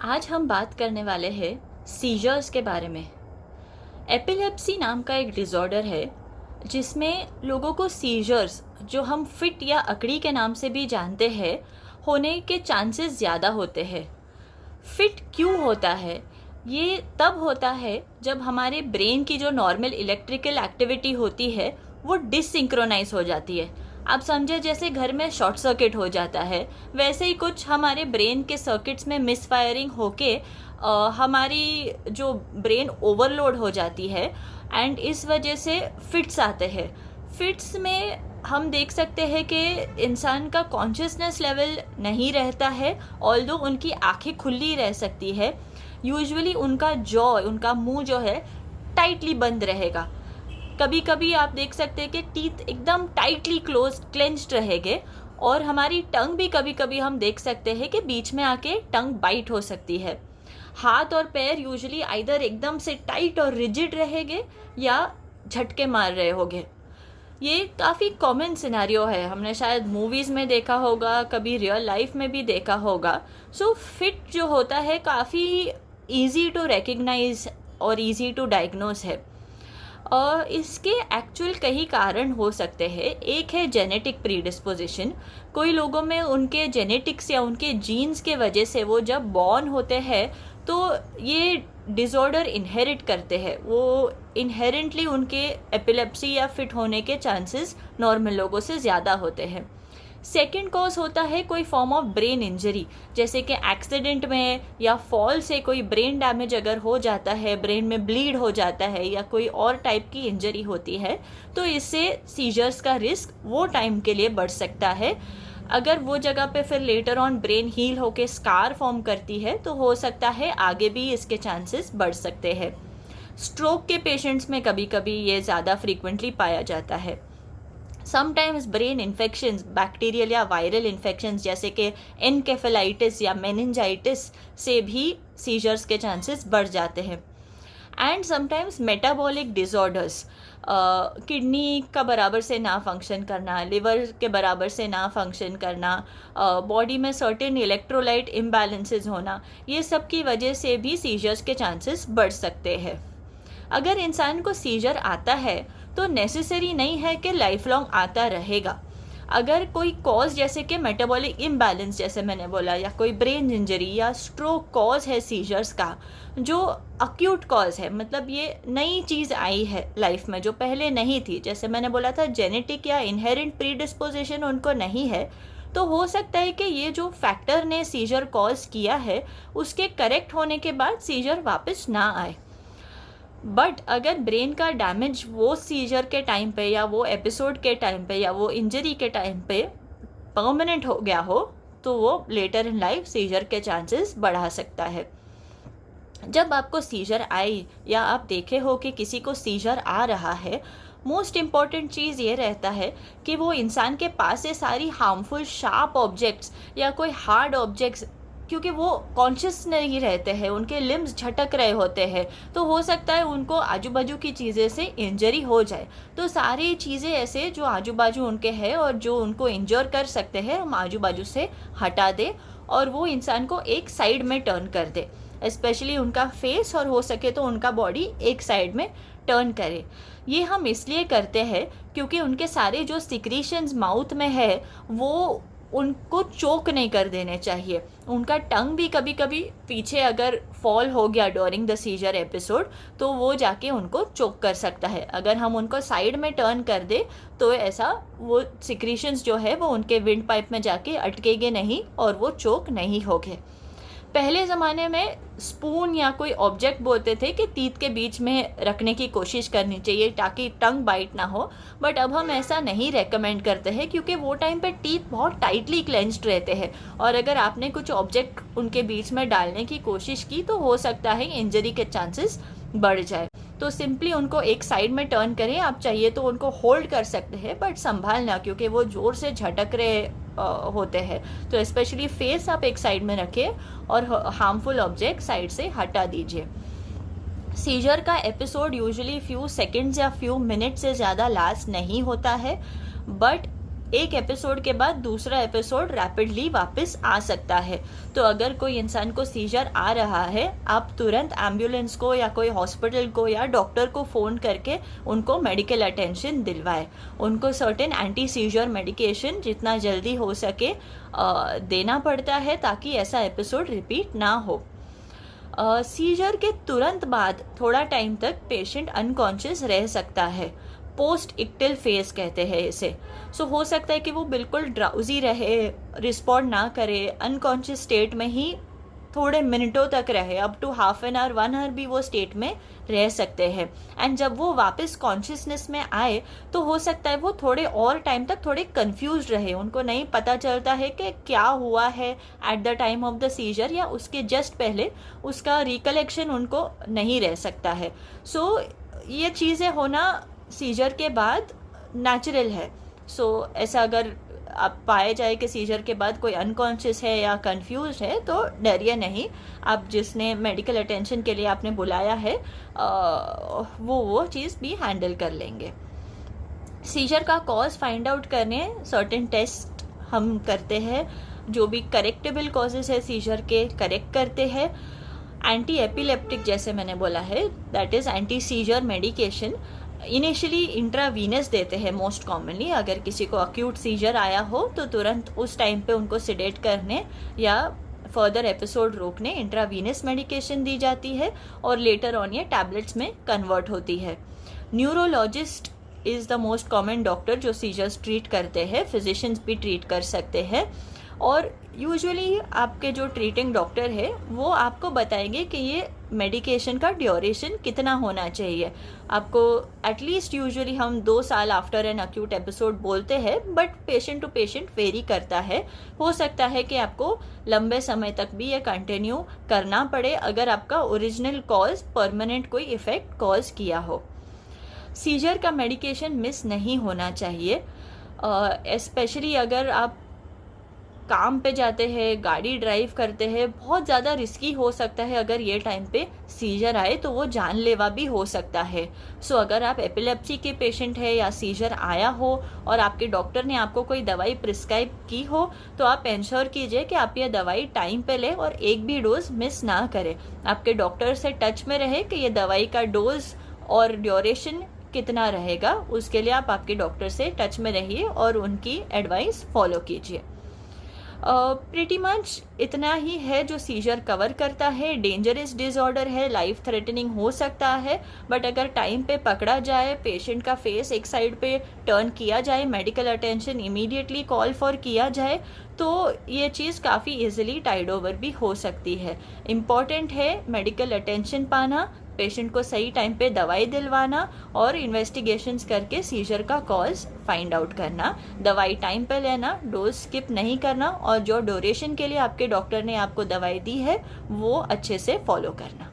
आज हम बात करने वाले हैं सीजर्स के बारे में। एपिलेप्सी नाम का एक डिसऑर्डर है जिसमें लोगों को सीजर्स, जो हम फिट या अकड़ी के नाम से भी जानते हैं, होने के चांसेस ज़्यादा होते हैं। फिट क्यों होता है? ये तब होता है जब हमारे ब्रेन की जो नॉर्मल इलेक्ट्रिकल एक्टिविटी होती है वो डिससिंक्रोनाइज हो जाती है। आप समझे जैसे घर में शॉर्ट सर्किट हो जाता है, वैसे ही कुछ हमारे ब्रेन के सर्किट्स में मिसफायरिंग होके हमारी जो ब्रेन ओवरलोड हो जाती है एंड इस वजह से फिट्स आते हैं। फिट्स में हम देख सकते हैं कि इंसान का कॉन्शियसनेस लेवल नहीं रहता है, ऑल्दो उनकी आंखें खुली रह सकती है। यूजुअली उनका जॉ, उनका मुंह जो है टाइटली बंद रहेगा। कभी कभी आप देख सकते हैं कि टीथ एकदम टाइटली क्लोज क्लेंच्ड रहेंगे और हमारी टंग भी कभी कभी हम देख सकते हैं कि बीच में आके टंग बाइट हो सकती है। हाथ और पैर यूजुअली आइदर एकदम से टाइट और रिजिड रहेंगे या झटके मार रहे होंगे। ये काफ़ी कॉमन सिनेरियो है, हमने शायद मूवीज़ में देखा होगा, कभी रियल लाइफ में भी देखा होगा। सो फिट जो होता है काफ़ी ईजी टू रिकग्नाइज और ईजी टू डायग्नोस है। और इसके एक्चुअल कई कारण हो सकते हैं। एक है जेनेटिक प्रीडिस्पोजिशन। कोई लोगों में उनके जेनेटिक्स या उनके जीन्स के वजह से वो जब बॉर्न होते हैं तो ये डिसऑर्डर इनहेरिट करते हैं, वो इनहेरेंटली उनके एपिलेप्सी या फिट होने के चांसेस नॉर्मल लोगों से ज़्यादा होते हैं। सेकेंड कॉज होता है कोई फॉर्म ऑफ ब्रेन इंजरी, जैसे कि एक्सीडेंट में या फॉल से कोई ब्रेन डैमेज अगर हो जाता है, ब्रेन में ब्लीड हो जाता है या कोई और टाइप की इंजरी होती है तो इससे सीजर्स का रिस्क वो टाइम के लिए बढ़ सकता है। अगर वो जगह पे फिर लेटर ऑन ब्रेन हील होके स्कार फॉर्म करती है तो हो सकता है आगे भी इसके चांसेस बढ़ सकते हैं। स्ट्रोक के पेशेंट्स में कभी कभी ये ज़्यादा फ्रीक्वेंटली पाया जाता है। समटाइम्स ब्रेन इन्फेक्शंस, बैक्टीरियल या वायरल इन्फेक्शंस जैसे कि एनकेफेलाइटिस या मेनिंजाइटिस से भी सीजर्स के चांसेस बढ़ जाते हैं। And sometimes metabolic disorders, kidney का बराबर से ना फंक्शन करना, लिवर के बराबर से ना फंक्शन करना, बॉडी में सर्टेन इलेक्ट्रोलाइट इम्बैलेंसेस होना, ये सब की वजह से भी सीजर्स के चांसेस बढ़ सकते हैं। अगर इंसान को सीजर आता है तो नेसेसरी नहीं है कि लाइफ लॉन्ग आता रहेगा। अगर कोई कॉज जैसे कि मेटाबॉलिक इम्बैलेंस जैसे मैंने बोला, या कोई ब्रेन इंजरी या स्ट्रोक कॉज है सीजर्स का, जो अक्यूट कॉज है, मतलब ये नई चीज़ आई है लाइफ में जो पहले नहीं थी, जैसे मैंने बोला था जेनेटिक या इनहेरेंट प्रीडिस्पोजिशन उनको नहीं है, तो हो सकता है कि ये जो फैक्टर ने सीजर कॉज किया है उसके करेक्ट होने के बाद सीजर वापस ना आए। बट अगर ब्रेन का डैमेज वो सीजर के टाइम पे या वो एपिसोड के टाइम पे या वो इंजरी के टाइम पे परमानेंट हो गया हो तो वो लेटर इन लाइफ सीजर के चांसेस बढ़ा सकता है। जब आपको सीजर आई या आप देखे हो कि किसी को सीजर आ रहा है, मोस्ट इम्पॉर्टेंट चीज़ ये रहता है कि वो इंसान के पास से सारी हार्मफुल शार्प ऑब्जेक्ट्स या कोई हार्ड ऑब्जेक्ट्स, क्योंकि वो कॉन्शियस नहीं रहते हैं, उनके लिम्स झटक रहे होते हैं, तो हो सकता है उनको आजू बाजू की चीज़ें से इंजरी हो जाए। तो सारी चीज़ें ऐसे जो आजू बाजू उनके हैं और जो उनको इंजर कर सकते हैं हम आजू बाजू से हटा दें और वो इंसान को एक साइड में टर्न कर दे, स्पेशली उनका फेस, और हो सके तो उनका बॉडी एक साइड में टर्न करे। ये हम इसलिए करते हैं क्योंकि उनके सारे जो सिक्रीशंस माउथ में है वो उनको चोक नहीं कर देने चाहिए। उनका टंग भी कभी कभी पीछे अगर फॉल हो गया ड्यूरिंग द सीजर एपिसोड तो वो जाके उनको चोक कर सकता है। अगर हम उनको साइड में टर्न कर दे तो ऐसा वो सिक्रीशंस जो है वो उनके विंड पाइप में जाके अटकेंगे नहीं और वो चोक नहीं होंगे। पहले ज़माने में स्पून या कोई ऑब्जेक्ट बोलते थे कि टीथ के बीच में रखने की कोशिश करनी चाहिए ताकि टंग बाइट ना हो, बट अब हम ऐसा नहीं रेकमेंड करते हैं क्योंकि वो टाइम पे टीथ बहुत टाइटली क्लेंच्ड रहते हैं और अगर आपने कुछ ऑब्जेक्ट उनके बीच में डालने की कोशिश की तो हो सकता है इंजरी के चांसेस बढ़ जाए। तो सिंपली उनको एक साइड में टर्न करें। आप चाहिए तो उनको होल्ड कर सकते हैं बट संभालना, क्योंकि वो ज़ोर से झटक रहे होते हैं, तो स्पेशली फेस आप एक साइड में रखें और हार्मफुल ऑब्जेक्ट साइड से हटा दीजिए। सीजर का एपिसोड यूजुअली फ्यू सेकंड्स या फ्यू मिनट से ज़्यादा लास्ट नहीं होता है, बट एक एपिसोड के बाद दूसरा एपिसोड रैपिडली वापस आ सकता है। तो अगर कोई इंसान को सीजर आ रहा है, आप तुरंत एम्बुलेंस को या कोई हॉस्पिटल को या डॉक्टर को फ़ोन करके उनको मेडिकल अटेंशन दिलवाए। उनको सर्टेन एंटी सीजर मेडिकेशन जितना जल्दी हो सके देना पड़ता है ताकि ऐसा एपिसोड रिपीट ना हो। सीजर के तुरंत बाद थोड़ा टाइम तक पेशेंट अनकॉन्शियस रह सकता है। पोस्ट इक्टल फेज कहते हैं इसे। सो हो सकता है कि वो बिल्कुल ड्राउजी रहे, रिस्पॉन्ड ना करे, अनकॉन्शियस स्टेट में ही थोड़े मिनटों तक रहे, up to half an hour 1 hour भी वो स्टेट में रह सकते हैं। एंड जब वो वापस कॉन्शियसनेस में आए तो हो सकता है वो थोड़े और टाइम तक थोड़े कंफ्यूज रहे, उनको नहीं पता चलता है कि क्या हुआ है at the time of the seizure, या उसके जस्ट पहले उसका रिकलेक्शन उनको नहीं रह सकता है। सो ये चीज़ें होना सीजर के बाद नेचुरल है। सो ऐसा अगर आप पाए जाए कि सीजर के बाद कोई अनकॉन्शियस है या कंफ्यूज है तो डरिए नहीं। आप जिसने मेडिकल अटेंशन के लिए आपने बुलाया है वो चीज़ भी हैंडल कर लेंगे। सीजर का कॉज फाइंड आउट करने सर्टेन टेस्ट हम करते हैं, जो भी करेक्टेबल कॉजेज है सीजर के करेक्ट करते हैं। एंटी एपिलेप्टिक जैसे मैंने बोला है, that is anti scissor medication initially intravenous देते हैं मोस्ट कॉमनली। अगर किसी को अक्यूट सीजर आया हो तो तुरंत उस टाइम पे उनको सिडेट करने या फर्दर एपिसोड रोकने इंट्रावीनस मेडिकेशन दी जाती है और लेटर ऑन ये टैबलेट्स में कन्वर्ट होती है। Neurologist is the most common doctor जो सीजर्स ट्रीट करते हैं। फिजिशियंस भी ट्रीट कर सकते हैं और यूजुअली आपके जो ट्रीटिंग डॉक्टर है वो आपको बताएंगे कि ये मेडिकेशन का ड्यूरेशन कितना होना चाहिए। आपको एटलीस्ट यूजुअली हम 2 साल आफ्टर एन अक्यूट एपिसोड बोलते हैं, but patient to patient vary करता है। हो सकता है कि आपको लंबे समय तक भी ये कंटिन्यू करना पड़े अगर आपका ओरिजिनल कॉज परमानेंट कोई इफ़ेक्ट कॉज किया हो। सीजर का मेडिकेशन मिस नहीं होना चाहिए, स्पेशली अगर आप काम पे जाते हैं, गाड़ी ड्राइव करते हैं। बहुत ज़्यादा रिस्की हो सकता है अगर ये टाइम पे सीजर आए तो वो जानलेवा भी हो सकता है। सो अगर आप एपिलेप्सी के पेशेंट है या सीजर आया हो और आपके डॉक्टर ने आपको कोई दवाई प्रिस्क्राइब की हो तो आप इंश्योर कीजिए कि आप ये दवाई टाइम पे लें और एक भी डोज मिस ना करें। आपके डॉक्टर से टच में रहे कि ये दवाई का डोज और ड्यूरेशन कितना रहेगा, उसके लिए आप आपके डॉक्टर से टच में रहिए और उनकी एडवाइस फॉलो कीजिए। प्रिटी मच इतना ही है जो सीजर कवर करता है। डेंजरस डिसऑर्डर है, लाइफ थ्रेटनिंग हो सकता है, बट अगर टाइम पे पकड़ा जाए, पेशेंट का फेस एक साइड पे टर्न किया जाए, medical attention immediately call for किया जाए तो ये चीज़ काफ़ी इजीली टाइड ओवर भी हो सकती है। इम्पॉर्टेंट है मेडिकल अटेंशन पाना, पेशेंट को सही टाइम पे दवाई दिलवाना और इन्वेस्टिगेशंस करके सीजर का कॉज फाइंड आउट करना, दवाई टाइम पे लेना, डोज स्किप नहीं करना और जो ड्यूरेशन के लिए आपके डॉक्टर ने आपको दवाई दी है वो अच्छे से फॉलो करना।